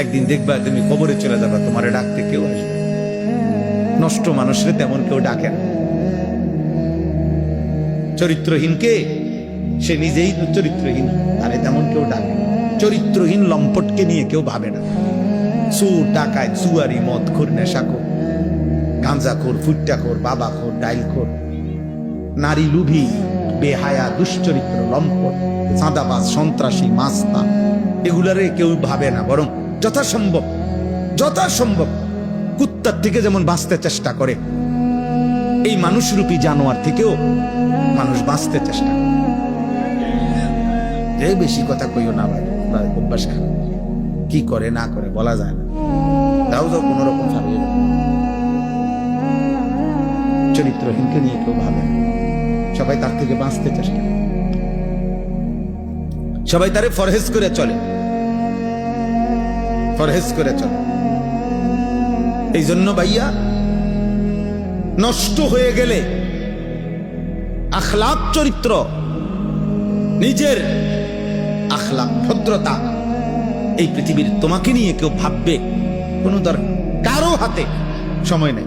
একদিন দেখবা তুমি কবরে চলে যাবা, তোমারে ডাকতে কেউ আসবে। নষ্ট মানুষরে তেমন কেউ ডাকে না। চরিত্রহীনকে সে নিজেই চরিত্রহীন, আরে তেমন কেউ ডাকে। চরিত্রহীন লম্পটকে নিয়ে কেউ ভাবে না। চোর, ডাকায়, জুয়ারি, মদখোর, নেশাখোর, গাঁজাখোর, ফুট্টাখোর, বাবাখোর, ডাইলখোর, নারী লুভি, বেহায়া, দুশ্চরিত্র, লম্পট, চাঁদাবাজ, সন্ত্রাসী, মাস্তান, এগুলারে কেউ ভাবে না। বরং যথাসম্ভব কুত্তার থেকে যেমন বাঁচতে চেষ্টা করে, এই মানুষরূপী জানোয়ার থেকেও মানুষ বাঁচতে চেষ্টা করে। যে বেশি কথা কইও না ভাই, অভ্যাস খারাপ। কি করে না করে বলা যায় না। যাও কোন রকম চালিয়ে যাও। চরিত্রহীনকে নিয়ে কেউ ভাবে না। সবাই তার থেকে বাঁচতে চেষ্টা করে, সবাই তারে ফরহেজ করে চলে, ফরহেজ করে চলে। এই জন্য ভাইয়া, নষ্ট হয়ে গেলে আখলাক, চরিত্র, নিজের আখলাক, ভদ্রতা, এই পৃথিবীর তোমাকে নিয়ে কেউ ভাববে কোনো কারো হাতে সময় নেই।